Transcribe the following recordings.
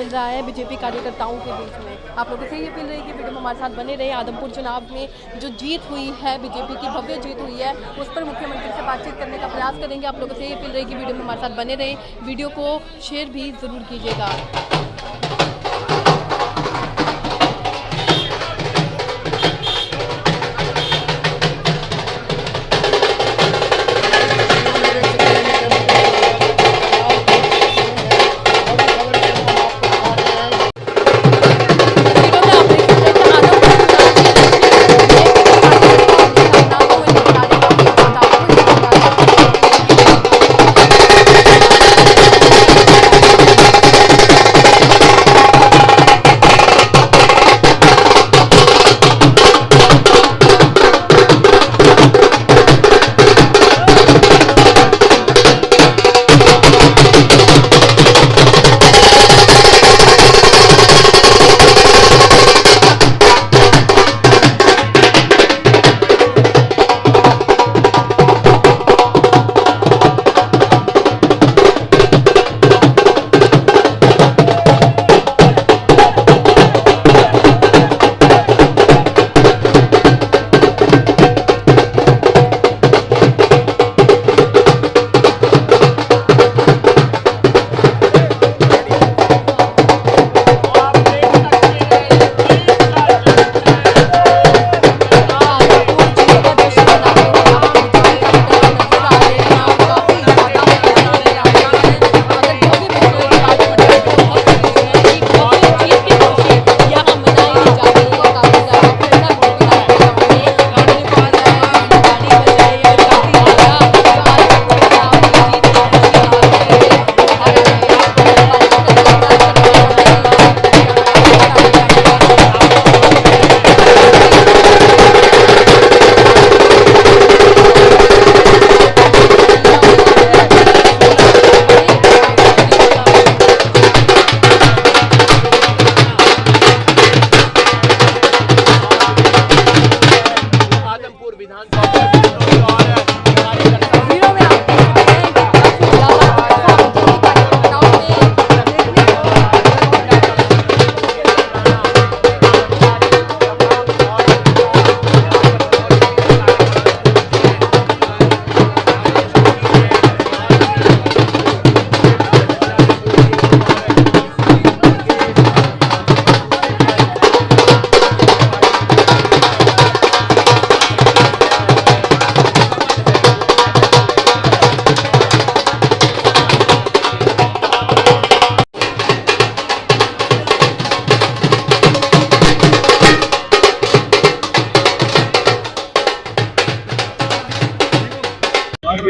मिल रहा है बीजेपी कार्यकर्ताओं के बीच में। आप लोगों से ये अपील रहेगी वीडियो में हमारे साथ बने रहे। आदमपुर चुनाव में जो जीत हुई है, बीजेपी की भव्य जीत हुई है, उस पर मुख्यमंत्री से बातचीत करने का प्रयास करेंगे। आप लोगों से ये अपील रहेगी वीडियो में हमारे साथ बने रहें, वीडियो को शेयर भी ज़रूर कीजिएगा।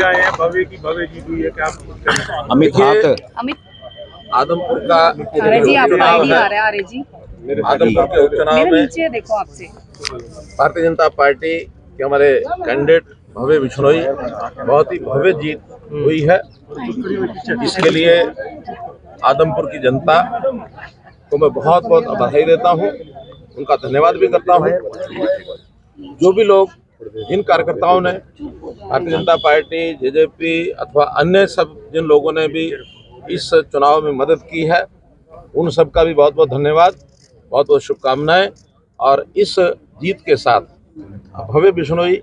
आए हैं, भव्य की भव्य जीत हुई है। क्या आप अमित आदमपुर का जी आपका आईडी आ रहा है आर्य जी। आदमपुर के उपचुनाव में नीचे देखो आपसे भारतीय जनता पार्टी के हमारे कैंडिडेट भव्य बिश्नोई बहुत ही भव्य जीत हुई है। इसके लिए आदमपुर की जनता को मैं बहुत बहुत बधाई देता हूँ, उनका धन्यवाद भी करता हूँ। जो भी लोग, जिन कार्यकर्ताओं ने भारतीय जनता पार्टी, जेजेपी अथवा अन्य सब जिन लोगों ने भी इस चुनाव में मदद की है, उन सब का भी बहुत बहुत धन्यवाद, बहुत बहुत शुभकामनाएं। और इस जीत के साथ भव्य बिश्नोई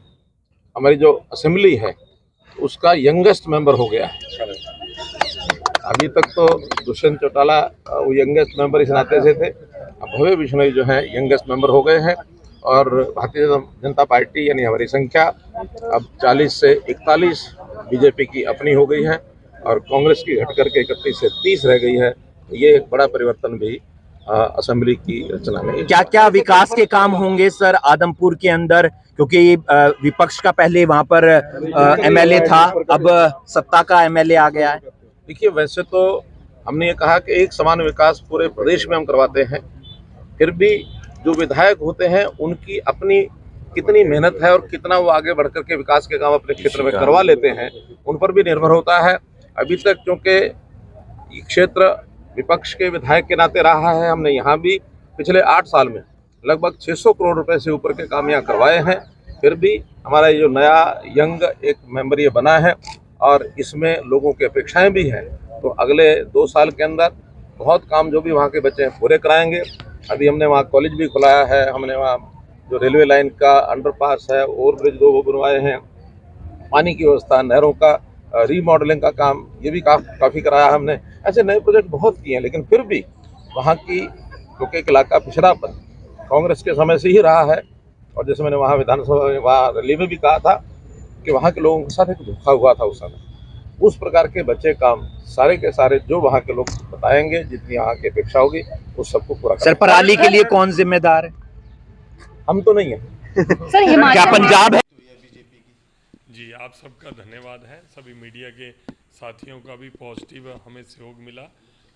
हमारी जो असेंबली है उसका यंगेस्ट मेंबर हो गया है। अभी तक तो दुष्यंत चौटाला वो यंगेस्ट मेंबर इस नाते से थे, अब भव्य बिश्नोई जो है यंगेस्ट मेंबर हो गए हैं। और भारतीय जनता पार्टी यानी हमारी संख्या अब 40 से 41 बीजेपी की अपनी हो गई है और कांग्रेस की घट करके 31 से 30 रह गई है। ये एक बड़ा परिवर्तन भी असेंबली की रचना में। क्या क्या विकास के काम होंगे सर आदमपुर के अंदर, क्योंकि विपक्ष का पहले वहां पर एमएलए था, अब सत्ता का एमएलए आ गया है। देखिए, वैसे तो हमने ये कहा कि एक समान विकास पूरे प्रदेश में हम करवाते हैं, फिर भी जो विधायक होते हैं उनकी अपनी कितनी मेहनत है और कितना वो आगे बढ़ करके विकास के काम अपने क्षेत्र में करवा लेते हैं, उन पर भी निर्भर होता है। अभी तक क्योंकि ये क्षेत्र विपक्ष के विधायक के नाते रहा है, हमने यहाँ भी पिछले 8 साल में लगभग 600 करोड़ रुपए से ऊपर के काम यहाँ करवाए हैं। फिर भी हमारा ये जो नया यंग एक मेंबर ये बना है और इसमें लोगों की अपेक्षाएं भी हैं, तो अगले 2 साल के अंदर बहुत काम जो भी वहाँ के बच्चे हैं पूरे कराएंगे। अभी हमने वहाँ कॉलेज भी खुलाया है, हमने वहाँ जो रेलवे लाइन का अंडरपास है, ओवरब्रिज 2 वो बनवाए हैं, पानी की व्यवस्था, नहरों का रीमॉडलिंग का काम ये भी काफ़ी कराया हमने। ऐसे नए प्रोजेक्ट बहुत किए हैं, लेकिन फिर भी वहाँ की क्योंकि एक इलाका पिछड़ापन कांग्रेस के समय से ही रहा है। और जैसे मैंने वहाँ विधानसभा में वहाँ रैली में भी कहा था कि वहाँ के लोगों के साथ एक धोखा हुआ था उस समय। उस प्रकार के बच्चे काम सारे के सारे जो वहाँ के लोग बताएंगे, जितनी वहाँ की अपेक्षा होगी उस सबको पूरा सर पराली के लिए कौन जिम्मेदार है? हम तो नहीं है। सर क्या हिमाचल पंजाब है? जी, आप सबका धन्यवाद है। सभी मीडिया के साथियों का भी पॉजिटिव हमें सहयोग मिला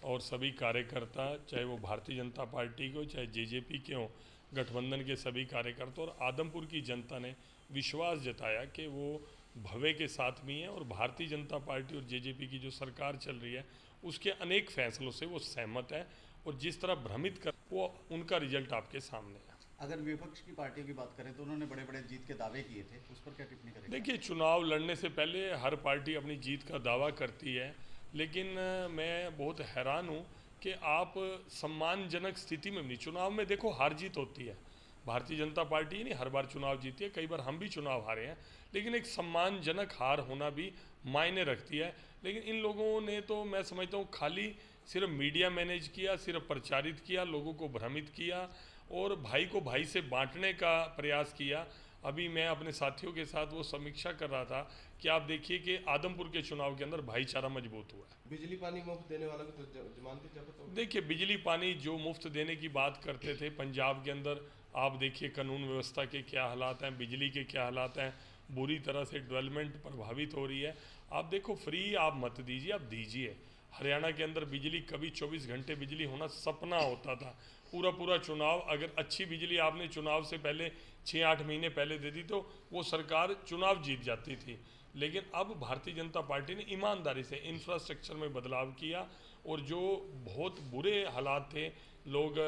और सभी कार्यकर्ता, चाहे वो भारतीय जनता पार्टी के हो चाहे जेजेपी के हों, गठबंधन के सभी कार्यकर्ता और आदमपुर की जनता ने विश्वास जताया कि वो भव्य के साथ भी हैं और भारतीय जनता पार्टी और जेजेपी की जो सरकार चल रही है उसके अनेक फैसलों से वो सहमत है और जिस तरह भ्रमित कर वो उनका रिजल्ट आपके सामने है। अगर विपक्ष की पार्टियों की बात करें तो उन्होंने बड़े बड़े जीत के दावे किए थे, उस पर क्या टिप्पणी करेंगे? देखिए, चुनाव लड़ने से पहले हर पार्टी अपनी जीत का दावा करती है, लेकिन मैं बहुत हैरान हूँ कि आप सम्मानजनक स्थिति में नहीं, चुनाव में देखो हार जीत होती है, भारतीय जनता पार्टी नहीं हर बार चुनाव जीती है, कई बार हम भी चुनाव हारे हैं, लेकिन एक सम्मानजनक हार होना भी मायने रखती है। लेकिन इन लोगों ने तो मैं समझता हूँ खाली सिर्फ मीडिया मैनेज किया, सिर्फ प्रचारित किया, लोगों को भ्रमित किया और भाई को भाई से बांटने का प्रयास किया। अभी मैं अपने साथियों के साथ वो समीक्षा कर रहा था कि आप देखिए कि आदमपुर के चुनाव के अंदर भाईचारा मजबूत हुआ है। बिजली पानी मुफ्त देने वालों को तो जमानती जब्त हो। देखिए, बिजली पानी जो मुफ्त देने की बात करते थे पंजाब के अंदर, आप देखिए कानून व्यवस्था के क्या हालात हैं, बिजली के क्या हालात हैं, बुरी तरह से डेवलपमेंट प्रभावित हो रही है। आप देखो, फ्री आप मत दीजिए, आप दीजिए। हरियाणा के अंदर बिजली कभी 24 घंटे बिजली होना सपना होता था। पूरा चुनाव, अगर अच्छी बिजली आपने चुनाव से पहले 6-8 महीने पहले दे दी तो वो सरकार चुनाव जीत जाती थी। लेकिन अब भारतीय जनता पार्टी ने ईमानदारी से इंफ्रास्ट्रक्चर में बदलाव किया और जो बहुत बुरे हालात थे, लोग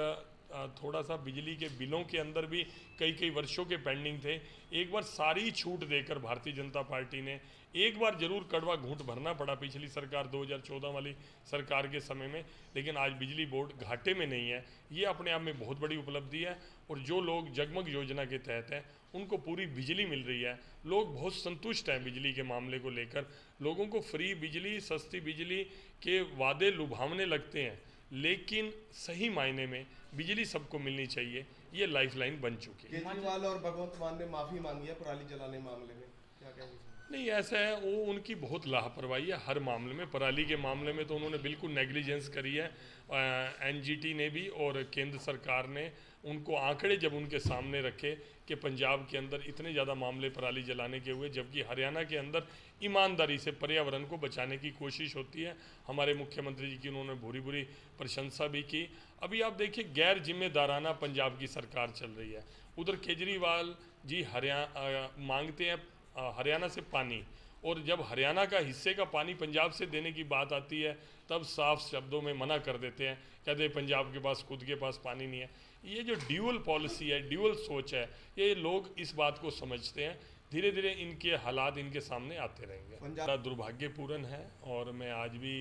थोड़ा सा बिजली के बिलों के अंदर भी कई वर्षों के पेंडिंग थे, एक बार सारी छूट देकर भारतीय जनता पार्टी ने एक बार जरूर कड़वा घूंट भरना पड़ा पिछली सरकार 2014 वाली सरकार के समय में, लेकिन आज बिजली बोर्ड घाटे में नहीं है। ये अपने आप में बहुत बड़ी उपलब्धि है और जो लोग जगमग योजना के तहत हैं उनको पूरी बिजली मिल रही है। लोग बहुत संतुष्ट हैं बिजली के मामले को लेकर। लोगों को फ्री बिजली, सस्ती बिजली के वादे लुभावने लगते हैं, लेकिन सही मायने में बिजली सबको मिलनी चाहिए, ये लाइफलाइन बन चुकी है। केजरीवाल और भगवंत मान ने माफी मांगी है पराली जलाने मामले में, क्या कहेंगे? नहीं, ऐसा है, वो उनकी बहुत लापरवाही है हर मामले में। पराली के मामले में तो उन्होंने बिल्कुल नेग्लिजेंस करी है। एनजीटी ने भी और केंद्र सरकार ने उनको आंकड़े जब उनके सामने रखे कि पंजाब के अंदर इतने ज़्यादा मामले पराली जलाने के हुए, जबकि हरियाणा के अंदर ईमानदारी से पर्यावरण को बचाने की कोशिश होती है। हमारे मुख्यमंत्री जी की उन्होंने भूरी प्रशंसा भी की। अभी आप देखिए, गैर जिम्मेदाराना पंजाब की सरकार चल रही है। उधर केजरीवाल जी मांगते हैं हरियाणा से पानी, और जब हरियाणा का हिस्से का पानी पंजाब से देने की बात आती है तब साफ शब्दों में मना कर देते हैं, कहते हैं पंजाब के पास खुद के पास पानी नहीं है। ये जो ड्यूअल पॉलिसी है, ड्यूअल सोच है, ये लोग इस बात को समझते हैं। धीरे धीरे इनके हालात इनके सामने आते रहेंगे। बड़ा दुर्भाग्यपूर्ण है, और मैं आज भी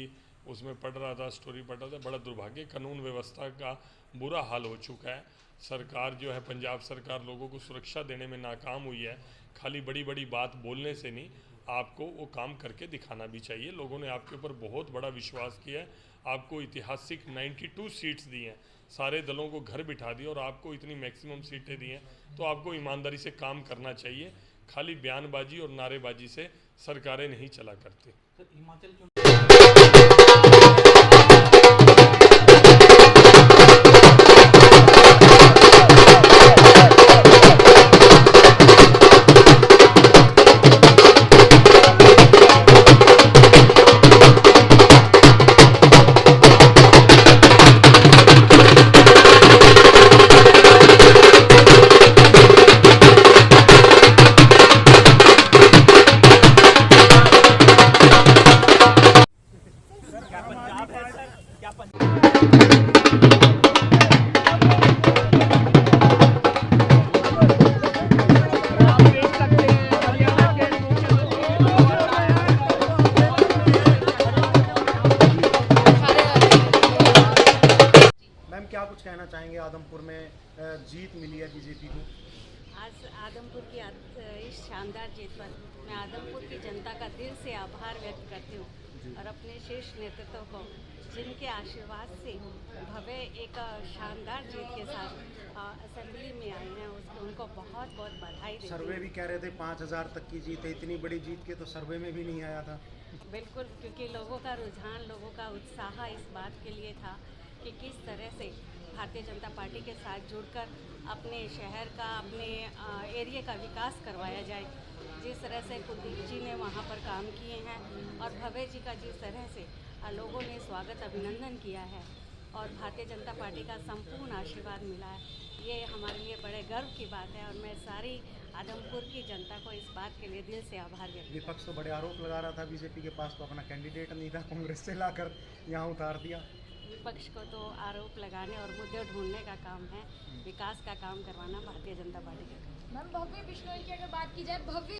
उसमें पढ़ रहा था, स्टोरी पढ़ रहा था, बड़ा दुर्भाग्य, कानून व्यवस्था का बुरा हाल हो चुका है। सरकार जो है, पंजाब सरकार लोगों को सुरक्षा देने में नाकाम हुई है। खाली बड़ी बात बोलने से नहीं, आपको वो काम करके दिखाना भी चाहिए। लोगों ने आपके ऊपर बहुत बड़ा विश्वास किया है, आपको ऐतिहासिक 92 सीट्स दी हैं, सारे दलों को घर बिठा दिया और आपको इतनी मैक्सिमम सीटें दी हैं, तो आपको ईमानदारी से काम करना चाहिए। खाली बयानबाजी और नारेबाजी से सरकारें नहीं चला करती। चाहेंगे आदमपुर में जीत मिली है बीजेपी को? आज आदमपुर की इस शानदार जीत पर मैं आदमपुर की जनता का दिल से आभार व्यक्त करती हूँ और अपने शीर्ष नेतृत्व को जिनके आशीर्वाद से भव्य एक शानदार जीत के साथ असेंबली में आए हैं उनको बहुत बहुत बधाई देती हूँ। सर्वे भी कह रहे थे 5000 तक की जीत है, इतनी बड़ी जीत के तो सर्वे में भी नहीं आया था। बिल्कुल, क्योंकि लोगों का रुझान, लोगों का उत्साह इस बात के लिए था कि किस तरह से भारतीय जनता पार्टी के साथ जुड़कर अपने शहर का, अपने एरिया का विकास करवाया जाए। जिस तरह से कुलदीप जी ने वहाँ पर काम किए हैं और भव्य जी का जिस तरह से लोगों ने स्वागत अभिनंदन किया है और भारतीय जनता पार्टी का संपूर्ण आशीर्वाद मिला है, ये हमारे लिए बड़े गर्व की बात है और मैं सारी आदमपुर की जनता को इस बात के लिए दिल से आभार व्यक्त। विपक्ष तो बड़े आरोप लगा रहा था बीजेपी के पास तो अपना कैंडिडेट नहीं था, कांग्रेस से लाकर यहाँ उतार दिया। विपक्ष को तो आरोप लगाने और मुद्दे ढूंढने का काम है, विकास का काम करवाना भारतीय जनता पार्टी का। मैम भव्य बिश्नोई की अगर बात की जाए, भव्य